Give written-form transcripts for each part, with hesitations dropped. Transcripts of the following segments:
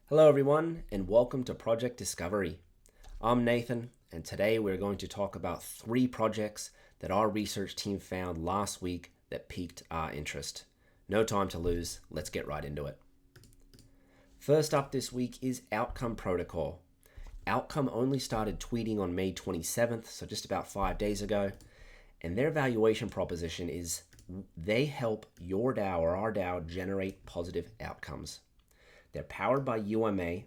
Hello everyone and welcome to Project Discovery. I'm Nathan and today we're going to talk about 3 projects that our research team found last week that piqued our interest. No time to lose, let's get right into it. First up this week is Outcome Protocol. Outcome only started tweeting on May 27th, so just about 5 days ago, and their valuation proposition is they help your DAO or our DAO generate positive outcomes. They're powered by UMA,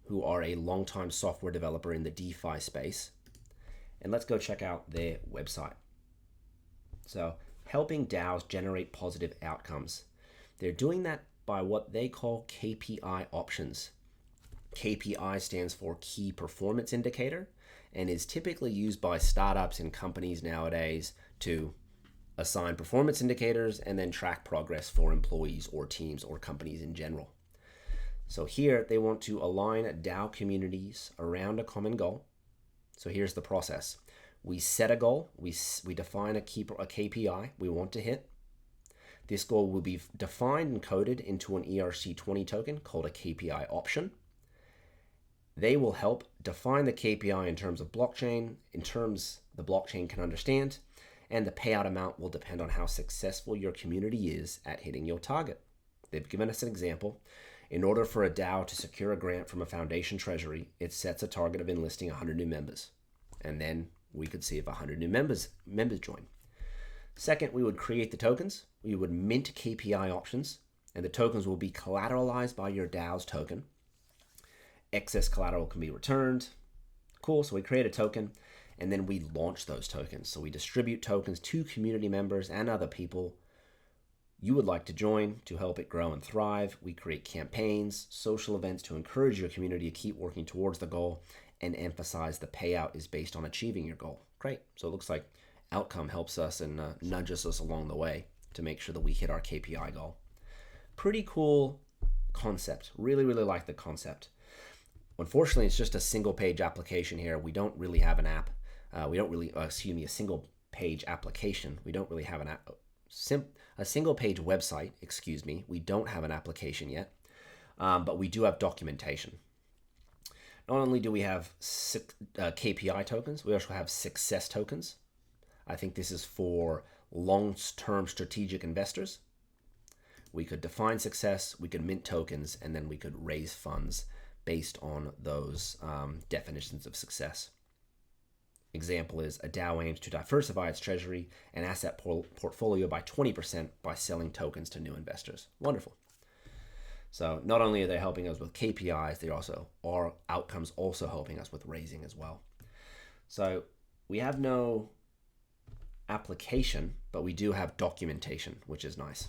who are a longtime software developer in the DeFi space. And let's go check out their website. So, helping DAOs generate positive outcomes. They're doing that by what they call KPI options. KPI stands for Key Performance Indicator and is typically used by startups and companies nowadays to assign performance indicators and then track progress for employees or teams or companies in general. So here they want to align DAO communities around a common goal. So here's the process. We set a goal, we define a KPI we want to hit. This goal will be defined and coded into an ERC20 token called a KPI option. They will help define the KPI in terms of blockchain, in terms the blockchain can understand, and the payout amount will depend on how successful your community is at hitting your target. They've given us an example. In order for a DAO to secure a grant from a foundation treasury, it sets a target of enlisting 100 new members. And then we could see if 100 new members join. Second, we would create the tokens. We would mint KPI options, and the tokens will be collateralized by your DAO's token. Excess collateral can be returned. Cool, so we create a token, and then we launch those tokens. So we distribute tokens to community members and other people you would like to join to help it grow and thrive. We create campaigns, social events to encourage your community to keep working towards the goal and emphasize the payout is based on achieving your goal. Great. So it looks like Outcome helps us and nudges us along the way to make sure that we hit our KPI goal. Pretty cool concept. Really, really like the concept. Unfortunately, it's just a single page application here. We don't really have an app. A single page application. We don't really have an app. A single page website, we don't have an application yet, but we do have documentation. Not only do we have KPI tokens, we also have success tokens. I think this is for long-term strategic investors. We could define success, we could mint tokens, and then we could raise funds based on those definitions of success. Example is a DAO aims to diversify its treasury and asset portfolio by 20% by selling tokens to new investors. Wonderful. So not only are they helping us with KPIs, our outcomes also helping us with raising as well. So we have no application, but we do have documentation, which is nice.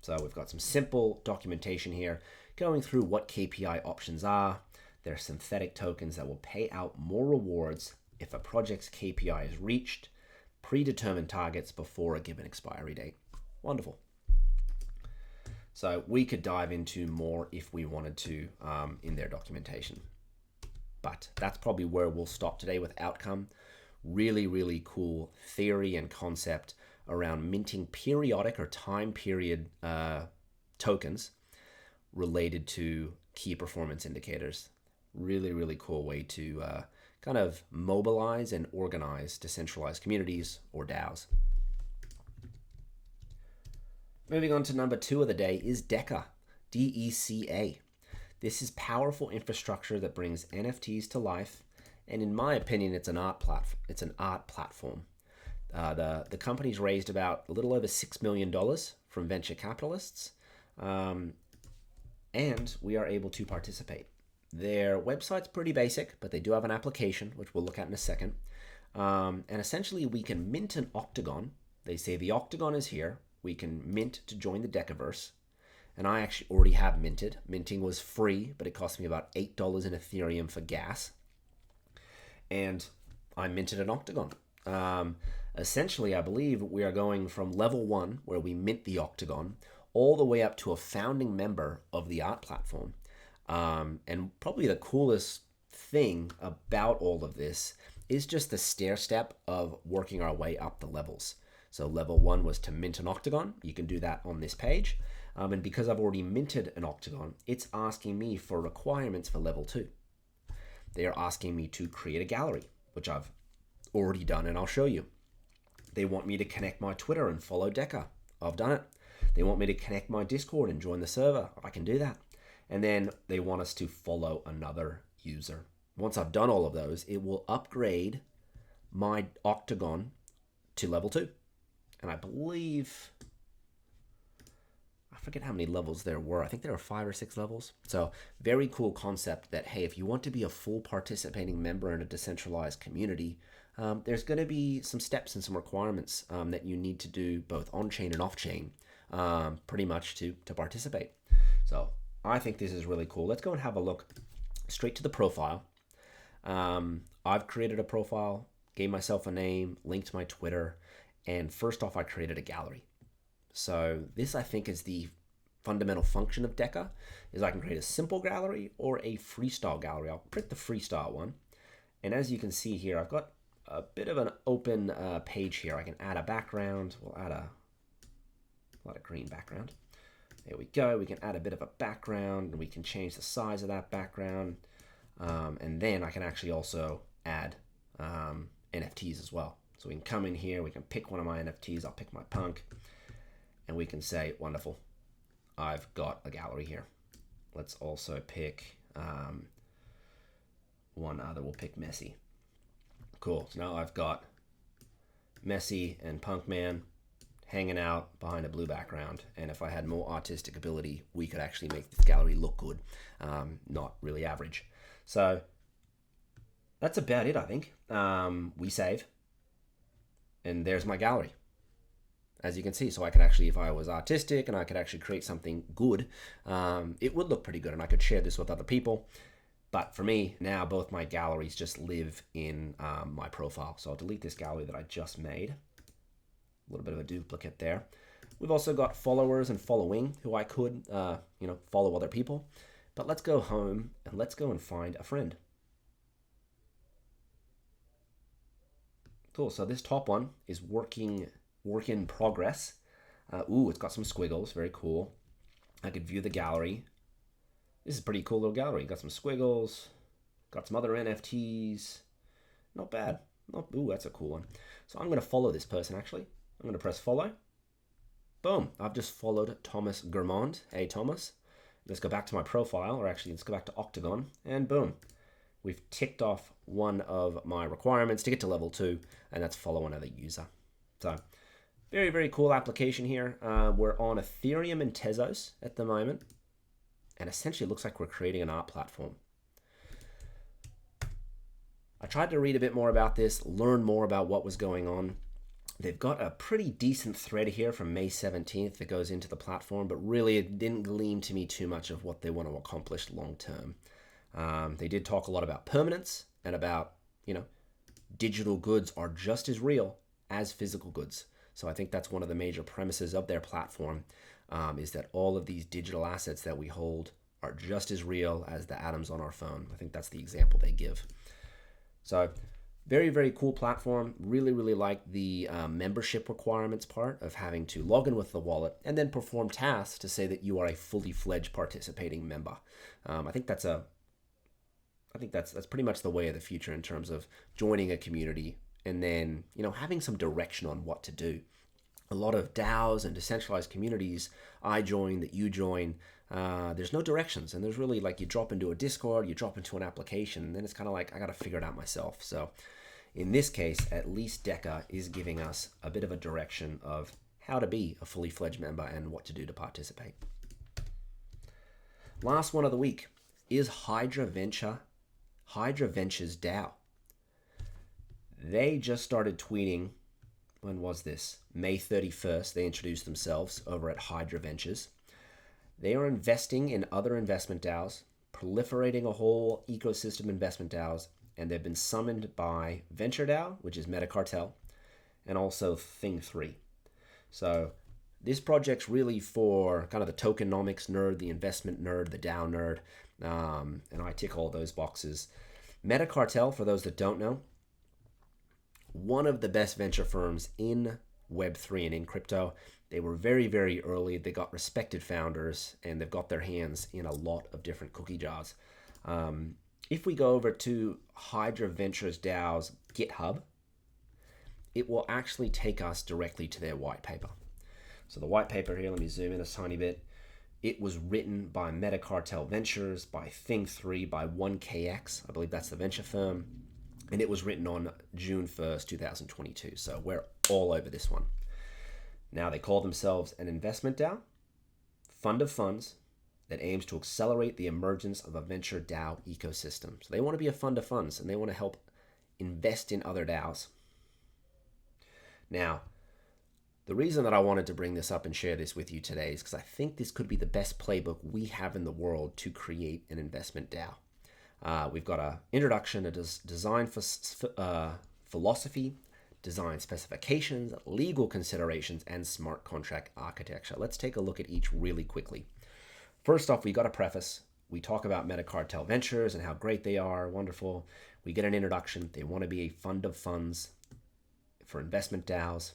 So we've got some simple documentation here going through what KPI options are. They're synthetic tokens that will pay out more rewards if a project's KPI is reached, predetermined targets before a given expiry date. Wonderful. So we could dive into more if we wanted to in their documentation. But that's probably where we'll stop today with Outcome. Really, really cool theory and concept around minting periodic or time period tokens related to key performance indicators. Really, really cool way to kind of mobilize and organize decentralized communities or DAOs. Moving on to number 2 of the day is Deca, DECA. This is powerful infrastructure that brings NFTs to life, and in my opinion, it's an art platform. The company's raised about a little over $6 million from venture capitalists, and we are able to participate. Their website's pretty basic, but they do have an application, which we'll look at in a second. And essentially, we can mint an octagon. They say the octagon is here. We can mint to join the Decaverse. And I actually already have minted. Minting was free, but it cost me about $8 in Ethereum for gas. And I minted an octagon. Essentially, I believe we are going from level 1, where we mint the octagon, all the way up to a founding member of the art platform. And probably the coolest thing about all of this is just the stair step of working our way up the levels. So level 1 was to mint an octagon. You can do that on this page. And because I've already minted an Octagon, it's asking me for requirements for level 2. They are asking me to create a gallery, which I've already done, and I'll show you. They want me to connect my Twitter and follow Deca. I've done it. They want me to connect my Discord and join the server. I can do that. And then they want us to follow another user. Once I've done all of those, it will upgrade my Octagon to level 2. And I believe, I forget how many levels there were. I think there were 5 or 6 levels. So very cool concept that, hey, if you want to be a full participating member in a decentralized community, there's going to be some steps and some requirements that you need to do both on-chain and off-chain pretty much to participate. So I think this is really cool. Let's go and have a look straight to the profile. I've created a profile, gave myself a name, linked my Twitter, and first off, I created a gallery. So this, I think, is the fundamental function of Deca, is I can create a simple gallery or a freestyle gallery. I'll pick the freestyle one. And as you can see here, I've got a bit of an open page here. I can add a background. We'll add a green background. There we go. We can add a bit of a background, and we can change the size of that background. And then I can actually also add NFTs as well. So we can come in here, we can pick one of my NFTs. I'll pick my punk, and we can say, wonderful, I've got a gallery here. Let's also pick one other. We'll pick Messi. Cool. So now I've got Messi and Punk Man hanging out behind a blue background. And if I had more artistic ability, we could actually make this gallery look good, not really average. So that's about it, I think. We save. And there's my gallery, as you can see. So I could actually, if I was artistic and I could actually create something good, it would look pretty good, and I could share this with other people. But for me, now both my galleries just live in my profile. So I'll delete this gallery that I just made. A little bit of a duplicate there. We've also got followers and following, who I could, follow other people. But let's go home and let's go and find a friend. Cool, so this top one is work in progress. It's got some squiggles, very cool. I could view the gallery. This is a pretty cool little gallery. Got some squiggles, got some other NFTs. Not bad. That's a cool one. So I'm gonna follow this person actually. I'm gonna press follow. Boom, I've just followed Thomas Germond. Hey Thomas. Let's go back to my profile, or actually let's go back to Octagon, and boom. We've ticked off one of my requirements to get to level 2, and that's follow another user. So very, very cool application here. We're on Ethereum and Tezos at the moment, and essentially it looks like we're creating an art platform. I tried to read a bit more about this, learn more about what was going on. They've got a pretty decent thread here from May 17th that goes into the platform, but really it didn't gleam to me too much of what they want to accomplish long term. They did talk a lot about permanence and about, digital goods are just as real as physical goods. So I think that's one of the major premises of their platform, is that all of these digital assets that we hold are just as real as the atoms on our phone. I think that's the example they give. So very, very cool platform. Really, really like the membership requirements part of having to log in with the wallet and then perform tasks to say that you are a fully fledged participating member. I think that's pretty much the way of the future in terms of joining a community and then, having some direction on what to do. A lot of DAOs and decentralized communities I join, that you join, there's no directions, and there's really you drop into a Discord, you drop into an application, and then it's kind of like I got to figure it out myself. So in this case, at least Deca is giving us a bit of a direction of how to be a fully fledged member and what to do to participate. Last one of the week is Hydra Ventures DAO. They just started tweeting. When was this? May 31st, they introduced themselves over at Hydra Ventures. They are investing in other investment DAOs, proliferating a whole ecosystem investment DAOs, and they've been summoned by Venture DAO, which is Metacartel, and also Thing3. So this project's really for kind of the tokenomics nerd, the investment nerd, the DAO nerd, and I tick all those boxes. Metacartel, for those that don't know, one of the best venture firms in Web3 and in crypto. They were very, very early. They got respected founders, and they've got their hands in a lot of different cookie jars. If we go over to Hydra Ventures DAO's GitHub, it will actually take us directly to their white paper. So the white paper here, let me zoom in a tiny bit. It was written by Metacartel Ventures, by Thing3, by 1KX. I believe that's the venture firm. And it was written on June 1st, 2022. So we're all over this one. Now, they call themselves an investment DAO, fund of funds that aims to accelerate the emergence of a venture DAO ecosystem. So they want to be a fund of funds, and they want to help invest in other DAOs. Now, the reason that I wanted to bring this up and share this with you today is because I think this could be the best playbook we have in the world to create an investment DAO. We've got an introduction, a design philosophy, design specifications, legal considerations, and smart contract architecture. Let's take a look at each really quickly. First off, we got a preface. We talk about Metacartel Ventures and how great they are, wonderful. We get an introduction. They want to be a fund of funds for investment DAOs.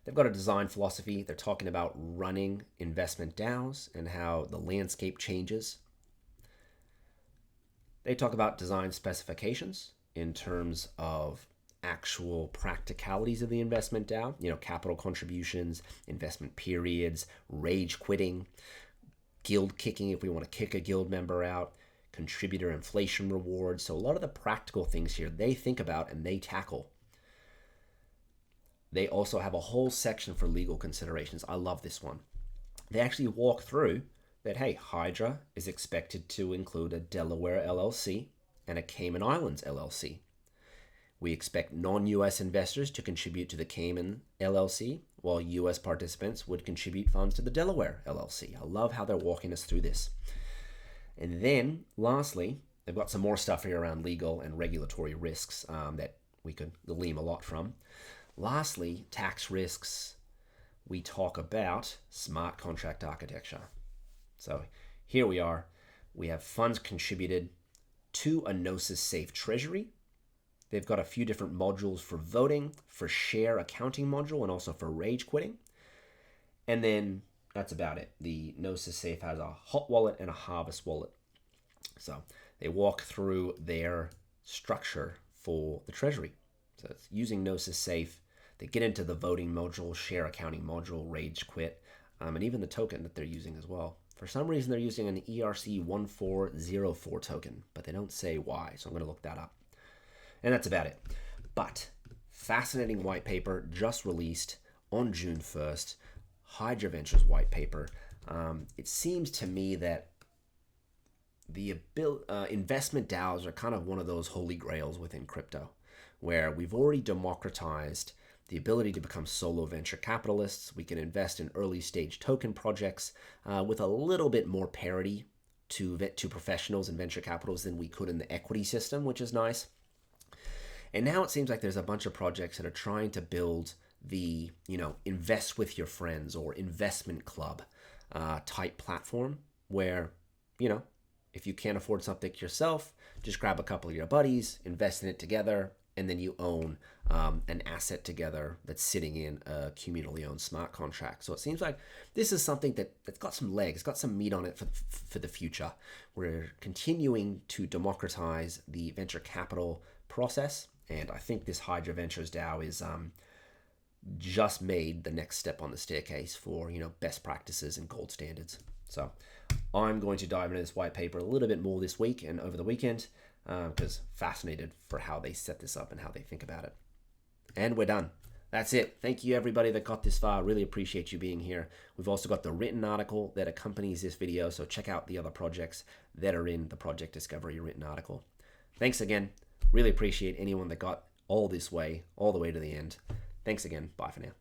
They've got a design philosophy. They're talking about running investment DAOs and how the landscape changes. They talk about design specifications in terms of actual practicalities of the investment DAO, capital contributions, investment periods, rage quitting, guild kicking if we want to kick a guild member out, contributor inflation rewards. So a lot of the practical things here they think about and they tackle. They also have a whole section for legal considerations. I love this one. They actually walk through that, hey, Hydra is expected to include a Delaware LLC and a Cayman Islands LLC. We expect non-US investors to contribute to the Cayman LLC, while US participants would contribute funds to the Delaware LLC. I love how they're walking us through this. And then, lastly, they've got some more stuff here around legal and regulatory risks that we could glean a lot from. Lastly, tax risks. We talk about smart contract architecture. So here we are. We have funds contributed to a Gnosis safe treasury. They've got a few different modules for voting, for share accounting module, and also for rage quitting. And then that's about it. The Gnosis safe has a hot wallet and a harvest wallet. So they walk through their structure for the treasury. So it's using Gnosis safe. They get into the voting module, share accounting module, rage quit, and even the token that they're using as well. For some reason, they're using an ERC1404 token, but they don't say why, so I'm going to look that up. And that's about it. But fascinating white paper just released on June 1st, Hydra Ventures white paper. It seems to me that the investment DAOs are kind of one of those holy grails within crypto, where we've already democratized the ability to become solo venture capitalists. We can invest in early stage token projects with a little bit more parity to professionals and venture capitals than we could in the equity system, which is nice. And now it seems like there's a bunch of projects that are trying to build the, invest with your friends or investment club type platform where, if you can't afford something yourself, just grab a couple of your buddies, invest in it together, and then you own an asset together that's sitting in a communally owned smart contract. So it seems like this is something that's got some legs, got some meat on it for the future. We're continuing to democratize the venture capital process, and I think this Hydra Ventures DAO is just made the next step on the staircase for best practices and gold standards. So I'm going to dive into this white paper a little bit more this week and over the weekend because fascinated for how they set this up and how they think about it. And we're done. That's it. Thank you everybody that got this far. Really appreciate you being here. We've also got the written article that accompanies this video, so check out the other projects that are in the Project Discovery written article. Thanks again. Really appreciate anyone that got all the way to the end. Thanks again. Bye for now.